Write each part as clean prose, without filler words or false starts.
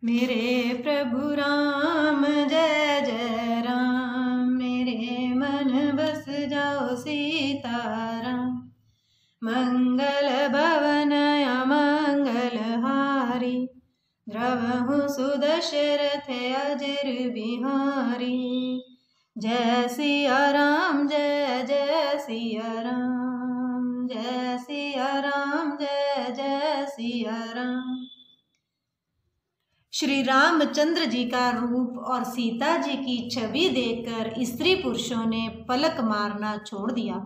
मेरे प्रभु राम जय जय राम, मेरे मन बस जाओ सीताराम। मंगल भवन अमंगल हारी, द्रवहु सुदशरथ अजर बिहारी। जय सिया राम जय जय सिया राम, जय सिया राम जय जय सिया राम। श्री रामचंद्र जी का रूप और सीता जी की छवि देखकर स्त्री पुरुषों ने पलक मारना छोड़ दिया।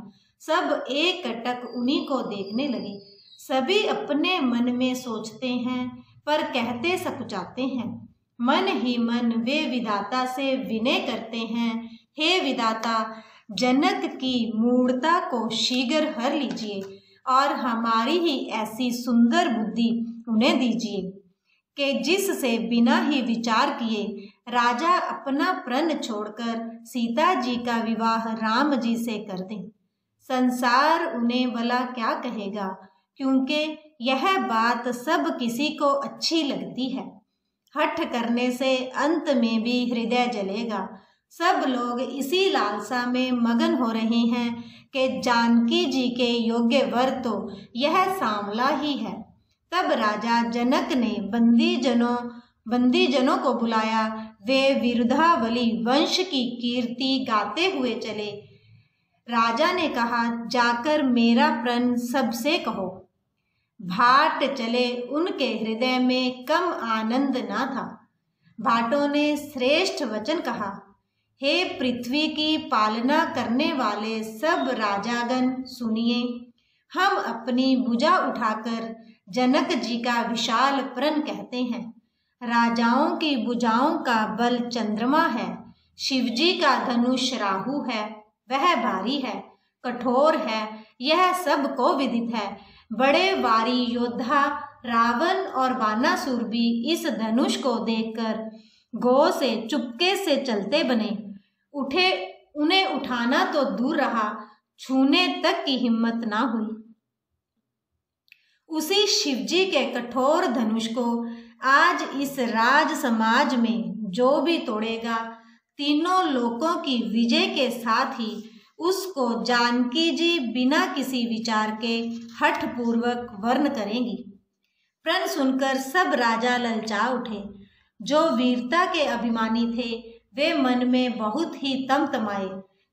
सब एक कटक उन्हीं को देखने लगे। सभी अपने मन में सोचते हैं पर कहते सकुचाते हैं। मन ही मन वे विधाता से विनय करते हैं, हे विधाता, जनक की मूढ़ता को शीघ्र हर लीजिए और हमारी ही ऐसी सुंदर बुद्धि उन्हें दीजिए कि जिससे बिना ही विचार किए राजा अपना प्रण छोड़कर सीता जी का विवाह राम जी से कर दें। संसार उन्हें भला क्या कहेगा, क्योंकि यह बात सब किसी को अच्छी लगती है। हठ करने से अंत में भी हृदय जलेगा। सब लोग इसी लालसा में मगन हो रहे हैं कि जानकी जी के योग्य वर तो यह सांवला ही है। तब राजा जनक ने बंदी जनों को बुलाया। वे विरुधावली वंश की कीर्ति गाते हुए चले। राजा ने कहा, जाकर मेरा प्रण सबसे कहो। भाट चले, उनके हृदय में कम आनंद न था। भाटों ने श्रेष्ठ वचन कहा, हे पृथ्वी की पालना करने वाले सब राजागण सुनिए। हम अपनी भुजा उठाकर जनक जी का विशाल प्रण कहते हैं। राजाओं की भुजाओं का बल चंद्रमा है, शिवजी का धनुष राहु है, वह भारी है, कठोर है, यह सबको विदित है। बड़े वारी योद्धा रावण और बानासुर भी इस धनुष को देखकर गो से चुपके से चलते बने। उन्हें उठाना तो दूर रहा, छूने तक की हिम्मत ना हुई। उसी शिवजी के कठोर धनुष को आज इस राज समाज में जो भी तोड़ेगा, तीनों लोकों की विजय के साथ ही उसको जानकी जी बिना किसी विचार के हठ पूर्वक वर्ण करेंगी। प्रण सुनकर सब राजा ललचा उठे। जो वीरता के अभिमानी थे वे मन में बहुत ही तमतमाए,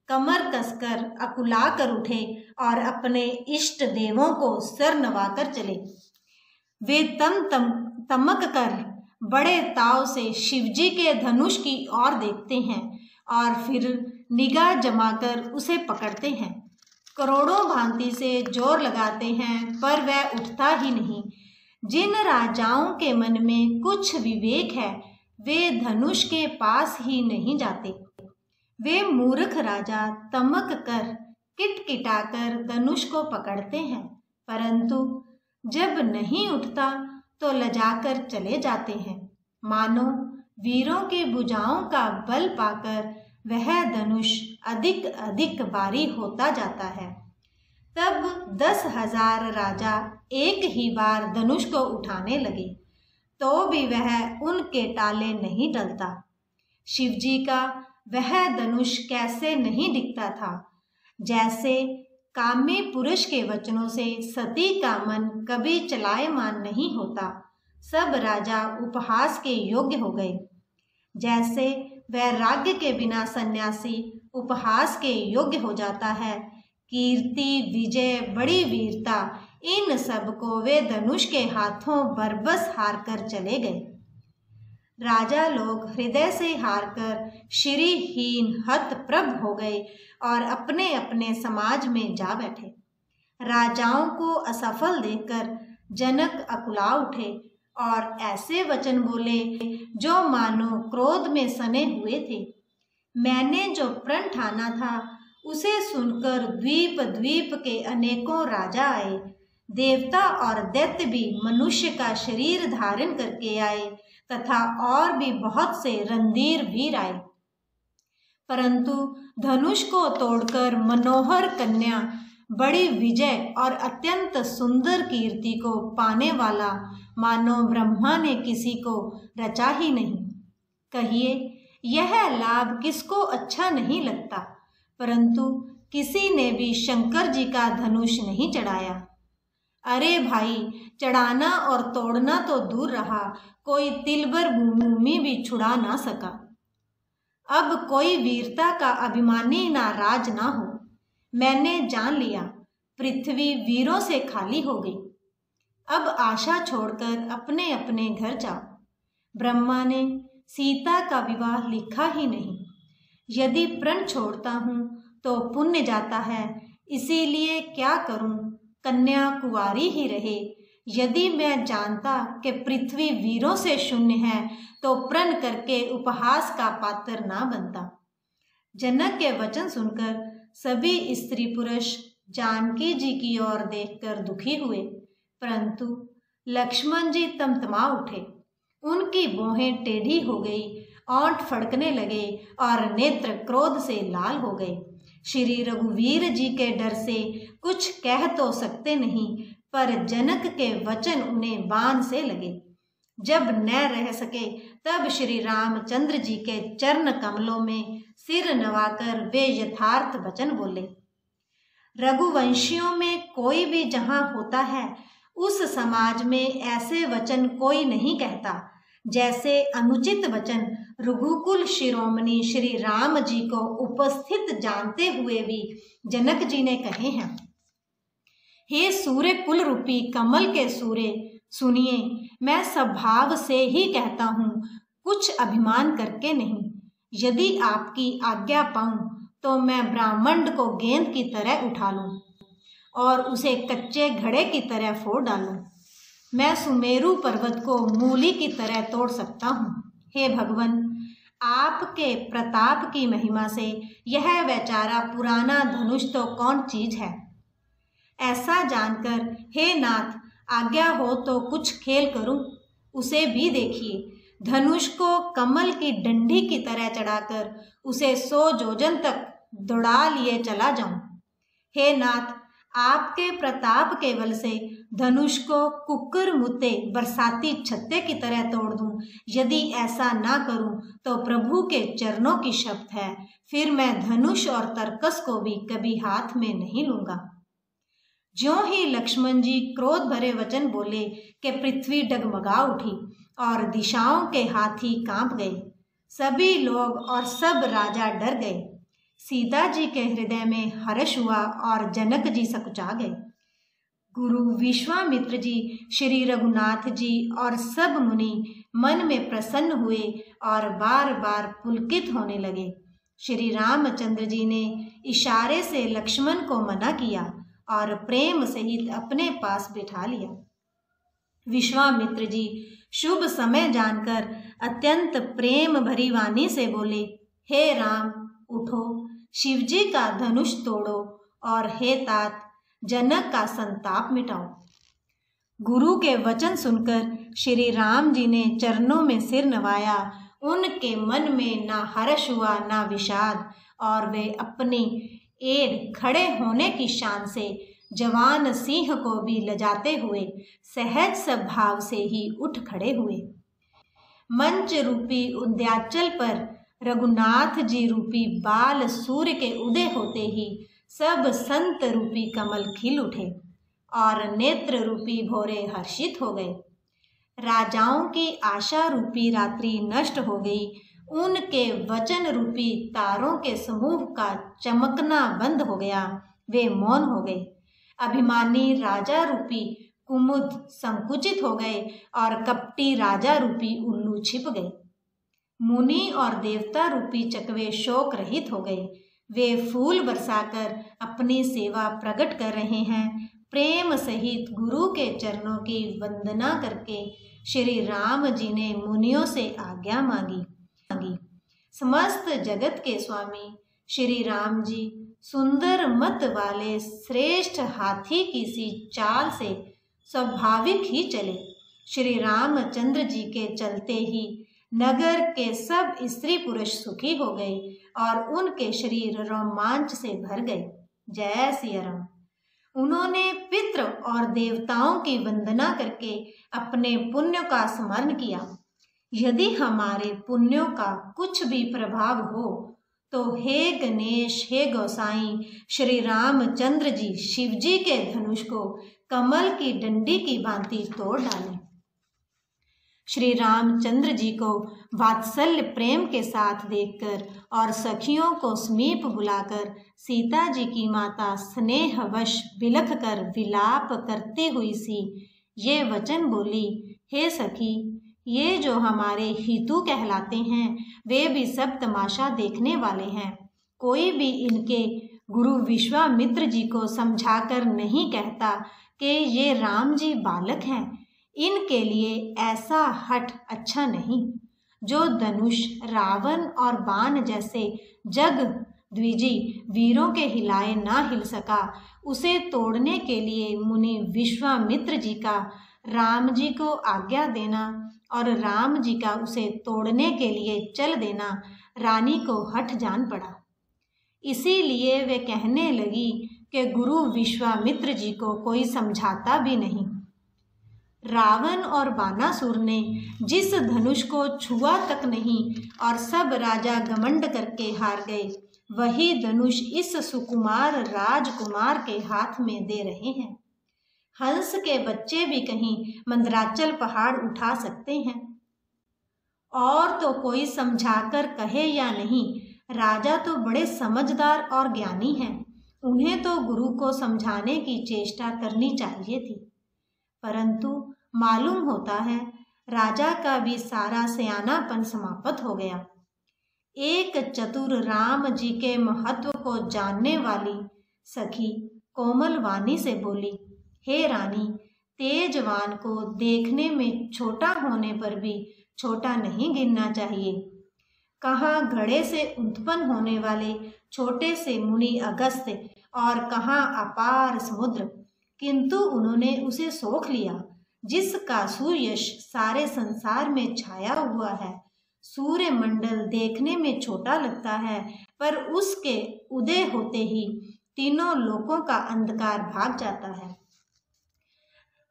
कमर कसकर अकुला कर उठे और अपने इष्ट देवों को सर नवाकर चले। वे तमक कर बड़े ताव से शिवजी के धनुष की ओर देखते हैं और फिर निगाह जमाकर उसे पकड़ते हैं। करोड़ों भांति से जोर लगाते हैं पर वह उठता ही नहीं। जिन राजाओं के मन में कुछ विवेक है वे धनुष के पास ही नहीं जाते। वे मूर्ख राजा तमक कर किटकिटाकर धनुष को पकड़ते हैं, परंतु जब नहीं उठता तो लजाकर चले जाते हैं। मानो वीरों की भुजाओं का बल पाकर वह धनुष अधिक अधिक भारी होता जाता है। तब 10,000 राजा एक ही बार धनुष को उठाने लगे, तो भी वह उनके टाले नहीं टलता। शिवजी का वह धनुष कैसे नहीं दिखता था। जैसे कामी पुरुष के वचनों से सती का मन कभी चलायमान नहीं होता। सब राजा उपहास के योग्य हो गए। जैसे वैराग्य के बिना सन्यासी उपहास के योग्य हो जाता है। कीर्ति, विजय, बड़ी वीरता, इन सब को वे धनुष के हाथों बरबस हार कर चले गए। राजा लोग हृदय से हारकर श्रीहीन हतप्रभ हो गए और अपने अपने समाज में जा बैठे। राजाओं को असफल देखकर जनक अकुला उठे और ऐसे वचन बोले जो मानो क्रोध में सने हुए थे। मैंने जो प्रण ठाना था उसे सुनकर द्वीप द्वीप के अनेकों राजा आए। देवता और दैत्य भी मनुष्य का शरीर धारण करके आए तथा और भी बहुत से रणधीर वीर आए, परंतु धनुष को तोड़कर मनोहर कन्या, बड़ी विजय और अत्यंत सुंदर कीर्ति को पाने वाला मानो ब्रह्मा ने किसी को रचा ही नहीं। कहिए यह लाभ किसको अच्छा नहीं लगता, परंतु किसी ने भी शंकर जी का धनुष नहीं चढ़ाया। अरे भाई, चढ़ाना और तोड़ना तो दूर रहा, कोई तिलभर भूमि भी छुड़ा ना सका। अब कोई वीरता का अभिमानी नाराज ना हो। मैंने जान लिया पृथ्वी वीरों से खाली हो गई। अब आशा छोड़कर अपने अपने घर जाओ। ब्रह्मा ने सीता का विवाह लिखा ही नहीं। यदि प्रण छोड़ता हूँ तो पुण्य जाता है, इसीलिए क्या करूँ, कन्या कुंवारी ही रहे। यदि मैं जानता कि पृथ्वी वीरों से शून्य है तो प्रण करके उपहास का पात्र ना बनता। जनक के वचन सुनकर सभी स्त्री पुरुष जानकी जी की ओर देखकर दुखी हुए, परंतु लक्ष्मण जी तमतमा उठे। उनकी भौहें टेढ़ी हो गई, ओंठ फड़कने लगे और नेत्र क्रोध से लाल हो गए। श्री रघुवीर जी के डर से कुछ कह तो सकते नहीं, पर जनक के वचन उन्हें बाण से लगे। जब न रह सके तब श्री रामचंद्र जी के चरण कमलों में सिर नवाकर वे यथार्थ वचन बोले। रघुवंशियों में कोई भी जहाँ होता है, उस समाज में ऐसे वचन कोई नहीं कहता जैसे अनुचित वचन रघुकुल शिरोमणि श्री राम जी को उपस्थित जानते हुए भी जनक जी ने कहे हैं। हे सूर्य कुल रूपी कमल के सूर्य, सुनिए, मैं स्वभाव से ही कहता हूँ, कुछ अभिमान करके नहीं। यदि आपकी आज्ञा पाऊं तो मैं ब्राह्मण को गेंद की तरह उठा लूं और उसे कच्चे घड़े की तरह फोड़ डालूं। मैं सुमेरु पर्वत को मूली की तरह तोड़ सकता हूँ। हे भगवान, आपके प्रताप की महिमा से यह बेचारा पुराना धनुष तो कौन चीज है। ऐसा जानकर हे नाथ, आज्ञा हो तो कुछ खेल करूं। उसे भी देखिए, धनुष को कमल की डंडी की तरह चढ़ाकर उसे 100 योजन तक दौड़ा लिए चला जाऊं। हे नाथ, आपके प्रताप के बल से धनुष को कुक्कर मुते बरसाती छत्ते की तरह तोड़ दूं। यदि ऐसा ना करूं तो प्रभु के चरणों की शपथ है, फिर मैं धनुष और तरकस को भी कभी हाथ में नहीं लूंगा। ज्यों ही लक्ष्मण जी क्रोध भरे वचन बोले कि पृथ्वी डगमगा उठी और दिशाओं के हाथी कांप गए। सभी लोग और सब राजा डर गए। सीता जी के हृदय में हर्ष हुआ और जनक जी सकुचा गए। गुरु विश्वामित्र जी, श्री रघुनाथ जी और सब मुनि मन में प्रसन्न हुए और बार बार पुलकित होने लगे। श्री रामचंद्र जी ने इशारे से लक्ष्मण को मना किया और प्रेम सहित अपने पास बिठा लिया। विश्वामित्र जी शुभ समय जानकर अत्यंत प्रेम भरी वाणी से बोले, हे राम, उठो, शिवजी का धनुष तोड़ो और हे तात, जनक का संताप मिटाओ। गुरु के वचन सुनकर श्री राम जी ने चरणों में सिर नवाया। उनके मन में ना हर्ष हुआ ना विषाद, और वे अपनी एड़ खड़े होने की शान से जवान सिंह को भी लजाते हुए सहज स्वभाव से ही उठ खड़े हुए। मंच रूपी उद्याचल पर रघुनाथ जी रूपी बाल सूर्य के उदय होते ही सब संत रूपी कमल खिल उठे और नेत्र रूपी भोरे हर्षित हो गए। राजाओं की आशा रूपी रात्रि नष्ट हो गई। उनके वचन रूपी तारों के समूह का चमकना बंद हो गया, वे मौन हो गए। अभिमानी राजा रूपी कुमुद संकुचित हो गए और कपटी राजा रूपी उल्लू छिप गए। मुनि और देवता रूपी चकवे शोक रहित हो गए। वे फूल बरसाकर अपनी सेवा प्रकट कर रहे हैं। प्रेम सहित गुरु के चरणों की वंदना करके श्री राम जी ने मुनियों से आज्ञा मांगी। समस्त जगत के स्वामी श्री राम जी सुंदर मत वाले श्रेष्ठ हाथी की सी चाल से स्वाभाविक ही चले। श्री रामचंद्र जी के चलते ही नगर के सब स्त्री पुरुष सुखी हो गए और उनके शरीर रोमांच से भर गए। जय सिया राम। उन्होंने पितृ और देवताओं की वंदना करके अपने पुण्य का स्मरण किया। यदि हमारे पुण्यों का कुछ भी प्रभाव हो तो हे गणेश, हे गोसाई, श्री रामचंद्र जी शिव जी के धनुष को कमल की डंडी की भांति तोड़ डालें। श्री रामचंद्र जी को वात्सल्य प्रेम के साथ देखकर और सखियों को समीप बुलाकर सीता जी की माता स्नेहवश बिलख कर विलाप करती हुई सी ये वचन बोली, हे सखी, ये जो हमारे हितू कहलाते हैं वे भी सब तमाशा देखने वाले हैं। कोई भी इनके गुरु विश्वामित्र जी को समझाकर नहीं कहता कि ये राम जी बालक हैं। इनके लिए ऐसा हठ अच्छा नहीं। जो धनुष रावण और बाण जैसे जग द्विजी वीरों के हिलाए ना हिल सका, उसे तोड़ने के लिए मुनि विश्वामित्र जी का राम जी को आज्ञा देना और राम जी का उसे तोड़ने के लिए चल देना रानी को हठ जान पड़ा। इसीलिए वे कहने लगी कि गुरु विश्वामित्र जी को कोई समझाता भी नहीं। रावण और बानासुर ने जिस धनुष को छुआ तक नहीं और सब राजा घमंड करके हार गए, वही धनुष इस सुकुमार राजकुमार के हाथ में दे रहे हैं। हंस के बच्चे भी कहीं मंदराचल पहाड़ उठा सकते हैं। और तो कोई समझाकर कहे या नहीं, राजा तो बड़े समझदार और ज्ञानी हैं, उन्हें तो गुरु को समझाने की चेष्टा करनी चाहिए थी। परंतु मालूम होता है राजा का भी सारा सयानापन समाप्त हो गया। एक चतुर राम जी के महत्व को जानने वाली सखी कोमल वाणी से बोली, हे रानी, तेजवान को देखने में छोटा होने पर भी छोटा नहीं गिनना चाहिए। कहाँ घड़े से उत्पन्न होने वाले छोटे से मुनि अगस्त्य और कहाँ अपार समुद्र, किंतु उन्होंने उसे सोख लिया जिसका सुयश सारे संसार में छाया हुआ है। सूर्य मंडल देखने में छोटा लगता है, पर उसके उदय होते ही तीनों लोकों का अंधकार भाग जाता है।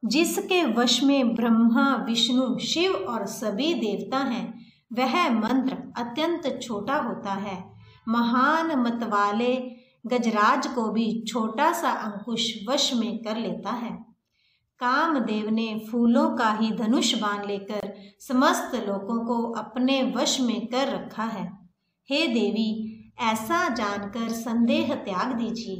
जिसके वश में ब्रह्मा, विष्णु, शिव और सभी देवता हैं, वह मंत्र अत्यंत छोटा होता है। महान मत वाले गजराज को भी छोटा सा अंकुश वश में कर लेता है। कामदेव ने फूलों का ही धनुष बाण लेकर समस्त लोगों को अपने वश में कर रखा है। हे देवी, ऐसा जानकर संदेह त्याग दीजिए।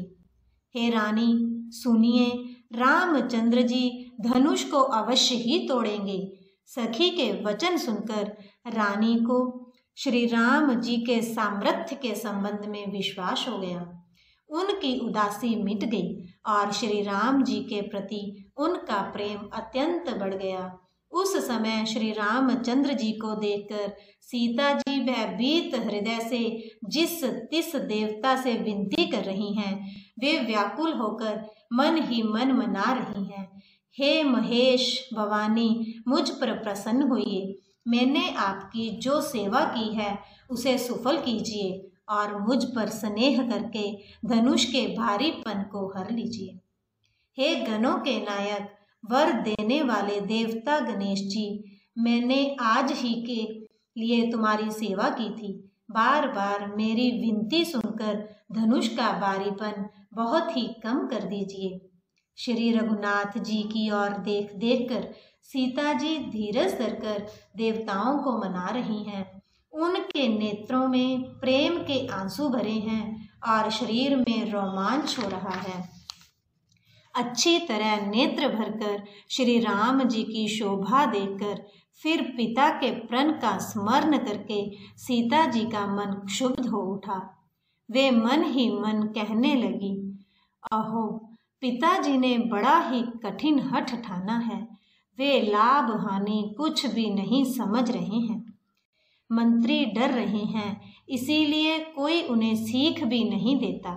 हे रानी, सुनिए, रामचंद्र जी धनुष को अवश्य ही तोड़ेंगे। सखी के वचन सुनकर रानी को श्री राम जी के सामर्थ्य के संबंध में विश्वास हो गया। उनकी उदासी मिट गई और श्री राम जी के प्रति उनका प्रेम अत्यंत बढ़ गया। उस समय श्री रामचंद्र जी को देखकर सीता जी भयभीत हृदय से जिस तिस देवता से विनती कर रही हैं, वे व्याकुल होकर मन ही मन मना रही हैं, हे महेश भवानी, मुझ पर प्रसन्न होइए। मैंने आपकी जो सेवा की है उसे सफल कीजिए और मुझ पर स्नेह करके धनुष के भारीपन को हर लीजिए। हे गणों के नायक, वर देने वाले देवता गणेश जी, मैंने आज ही के लिए तुम्हारी सेवा की थी। बार बार मेरी विनती सुनकर धनुष का भारीपन बहुत ही कम कर दीजिए। श्री रघुनाथ जी की ओर देख देख कर सीता जी धीरज धरकर देवताओं को मना रही हैं। उनके नेत्रों में प्रेम के आंसू भरे हैं और शरीर में रोमांच हो रहा है। अच्छी तरह नेत्र भरकर श्री राम जी की शोभा देखकर फिर पिता के प्रण का स्मरण करके सीता जी का मन क्षुब्ध हो उठा। वे मन ही मन कहने लगी, अहो, पिताजी ने बड़ा ही कठिन हठ ठाना है। वे लाभ हानि कुछ भी नहीं समझ रहे हैं। मंत्री डर रहे हैं, इसीलिए कोई उन्हें सीख भी नहीं देता।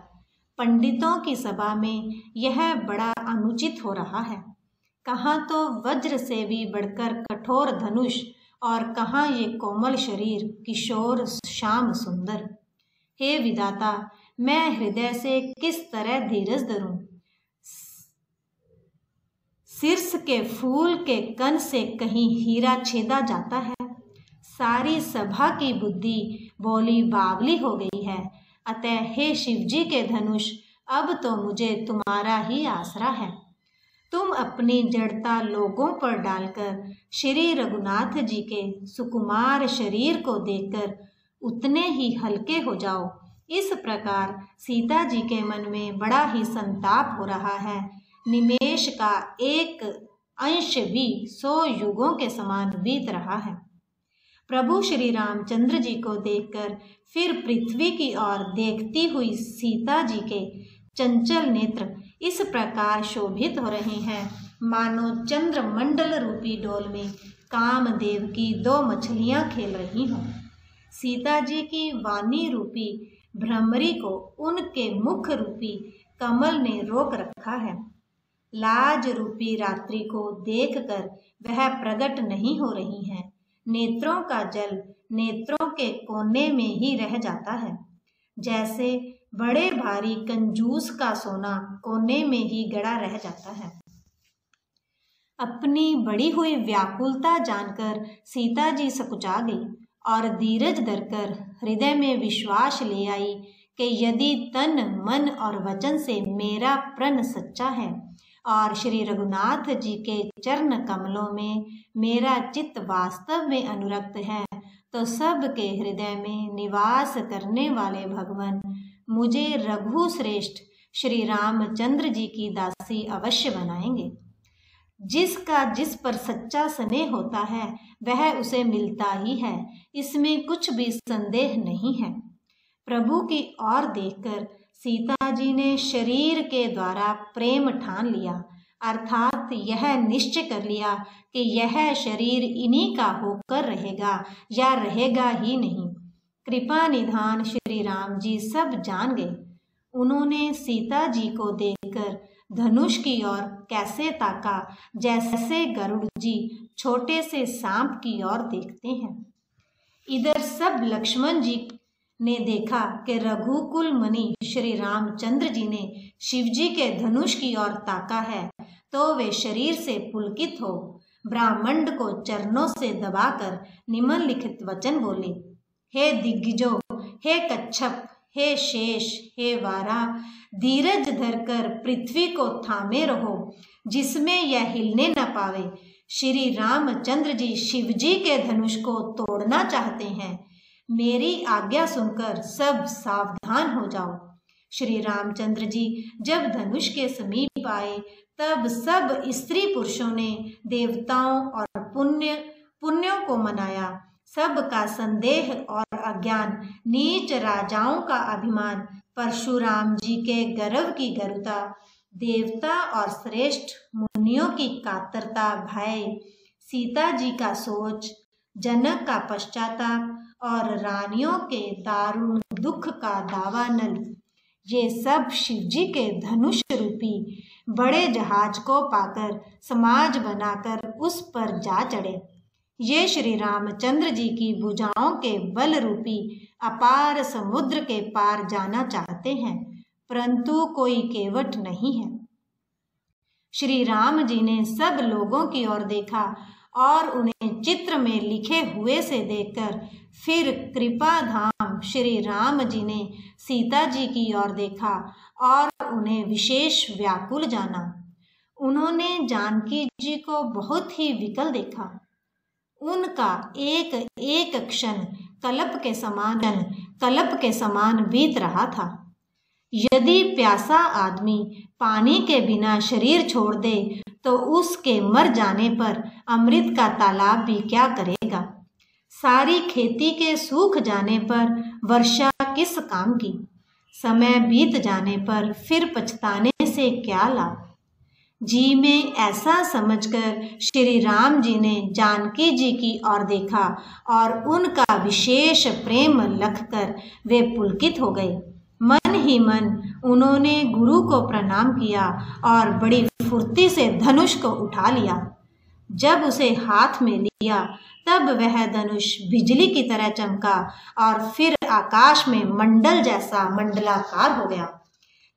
पंडितों की सभा में यह बड़ा अनुचित हो रहा है। कहाँ तो वज्र से भी बढ़कर कठोर धनुष और कहाँ ये कोमल शरीर किशोर श्याम सुंदर। हे विधाता, मैं हृदय से किस तरह धीरज धरूं। शीर्ष के फूल के कण से कहीं हीरा छेदा जाता है। सारी सभा की बुद्धि बोली बावली हो गई है। अतः हे शिवजी के धनुष, अब तो मुझे तुम्हारा ही आसरा है। तुम अपनी जड़ता लोगों पर डालकर श्री रघुनाथ जी के सुकुमार शरीर को देखकर उतने ही हल्के हो जाओ। इस प्रकार सीता जी के मन में बड़ा ही संताप हो रहा है। निमेष का एक अंश भी 100 युगों के समान बीत रहा है। प्रभु श्री रामचंद्र जी को देखकर फिर पृथ्वी की ओर देखती हुई सीता जी के चंचल नेत्र इस प्रकार शोभित हो रहे हैं मानो चंद्रमंडल रूपी डोल में कामदेव की 2 मछलियां खेल रही हों। सीता जी की वाणी रूपी भ्रमरी को उनके मुख रूपी कमल ने रोक रखा है। लाज रूपी रात्रि को देखकर वह प्रकट नहीं हो रही हैं। नेत्रों का जल नेत्रों के कोने में ही रह जाता है, जैसे बड़े भारी कंजूस का सोना कोने में ही गड़ा रह जाता है। अपनी बड़ी हुई व्याकुलता जानकर सीता जी सकुचा गई और धीरज धरकर हृदय में विश्वास ले आई कि यदि तन मन और वचन से मेरा प्रण सच्चा है और श्री रघुनाथ जी के चरण कमलों में मेरा चित्त वास्तव में अनुरक्त है, तो सबके हृदय में निवास करने वाले भगवान मुझे रघु श्रेष्ठ श्री रामचंद्र जी की दासी अवश्य बनाएंगे। जिसका जिस पर सच्चा स्नेह होता है वह उसे मिलता ही है, इसमें कुछ भी संदेह नहीं है। प्रभु की ओर देखकर सीता जी ने शरीर के द्वारा प्रेम ठान लिया, अर्थात यह निश्चय कर लिया कि यह शरीर इन्हीं का होकर रहेगा या रहेगा ही नहीं। कृपा निधान श्री राम जी सब जान गए। उन्होंने सीता जी को देखकर धनुष की ओर कैसे ताका, जैसे गरुड़ जी छोटे से सांप की ओर देखते हैं। इधर सब लक्ष्मण जी ने देखा कि रघुकुल मुनि श्री रामचंद्र जी ने शिवजी के धनुष की ओर ताका है, तो वे शरीर से पुलकित हो ब्राह्मण को चरणों से दबाकर निम्नलिखित वचन बोले। हे दिग्गजो, हे कच्छप, हे शेष, हे वारा, धीरज धरकर पृथ्वी को थामे रहो जिसमें यह हिलने न पावे। श्री रामचंद्र जी शिवजी के धनुष को तोड़ना चाहते हैं। मेरी आज्ञा सुनकर सब सावधान हो जाओ। श्री रामचंद्र जी जब धनुष के समीप आए तब सब स्त्री पुरुषों ने देवताओं और पुण्यों को मनाया। सबका संदेह और अज्ञान, नीच राजाओं का अभिमान, परशुराम जी के गर्व की गरुता, देवता और श्रेष्ठ मुनियों की कातरता, भय, सीता जी का सोच, जनक का पश्चाताप और रानियों के दारुण दुख का दावानल, ये सब शिवजी के धनुष रूपी बड़े जहाज को पाकर समाज बनाकर उस पर जा चढ़े। ये श्री रामचंद्र जी की भुजाओं के बल रूपी अपार समुद्र के पार जाना चाहते हैं, परंतु कोई केवट नहीं है। श्री राम जी ने सब लोगों की ओर देखा और उन्हें चित्र में लिखे हुए से देखकर फिर कृपा धाम श्री राम जी ने सीता जी की ओर देखा और उन्हें विशेष व्याकुल जाना। उन्होंने जानकी जी को बहुत ही विकल देखा। उनका एक एक क्षण कल्प के समान बीत रहा था। यदि प्यासा आदमी पानी के बिना शरीर छोड़ दे तो उसके मर जाने पर अमृत का तालाब भी क्या करेगा। सारी खेती के सूख जाने पर वर्षा किस काम की। समय बीत जाने पर फिर पछताने से क्या लाभ। जी में ऐसा समझकर श्री राम जी ने जानकी जी की ओर देखा और उनका विशेष प्रेम लखकर वे पुलकित हो गए। मन ही मन उन्होंने गुरु को प्रणाम किया और बड़ी फुर्ती से धनुष को उठा लिया। जब उसे हाथ में लिया तब वह धनुष बिजली की तरह चमका और फिर आकाश में मंडल जैसा मंडलाकार हो गया।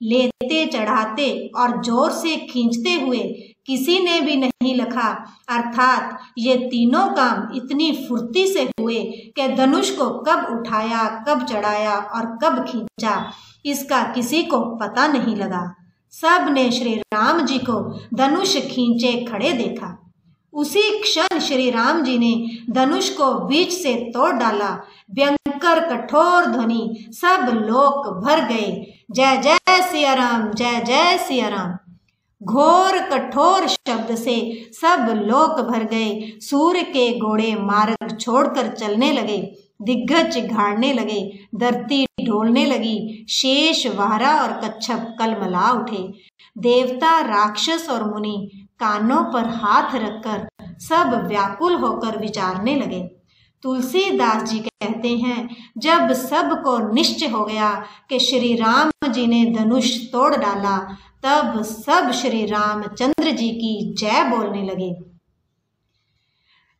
लेते चढ़ाते और जोर से खींचते हुए किसी ने भी नहीं लिखा। अर्थात ये तीनों काम इतनी फुर्ती से हुए कि धनुष को कब उठाया, कब चढ़ाया और कब खींचा, इसका किसी को पता नहीं लगा। सब ने श्री राम जी को धनुष खींचे खड़े देखा। उसी क्षण श्री राम जी ने धनुष को बीच से तोड़ डाला। भयंकर कठोर ध्वनि सब लोक भर गए। जय जय सिया राम, जय जय सिया राम। घोर कठोर शब्द से सब लोक भर गए। सूर्य के घोड़े मार्ग छोड़कर चलने लगे, दिग्गज घाड़ने लगे, धरती ढोलने लगी, शेष वाहरा और कच्छप कलमला उठे। देवता, राक्षस और मुनि कानों पर हाथ रखकर सब व्याकुल होकर विचारने लगे। तुलसीदास जी कहते हैं, जब सबको निश्चय हो गया कि श्री राम जी ने धनुष तोड़ डाला, तब सब श्री रामचंद्र जी की जय बोलने लगे।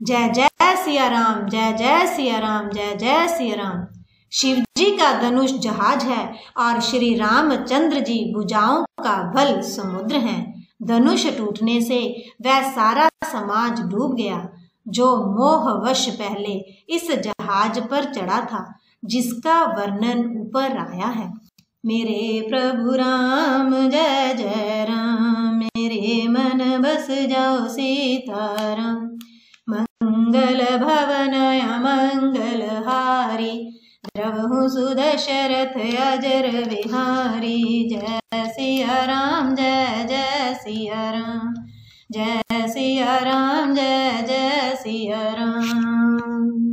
जय जय सिया राम, जय जय सिया राम, जय जय सिया राम। शिव जी का धनुष जहाज है और श्री रामचंद्र जी भुजाओं का बल समुद्र है। धनुष टूटने से वह सारा समाज डूब गया जो मोहवश पहले इस जहाज पर चढ़ा था, जिसका वर्णन ऊपर आया है। मेरे प्रभु राम जय जय राम, मेरे मन बस जाओ सीताराम। मंगल भवन अमंगल हारी, द्रवहु सुदशरथ अजर विहारी। जय सिया राम, जय जय सिया राम, जय सिया राम, जय जय सिया राम।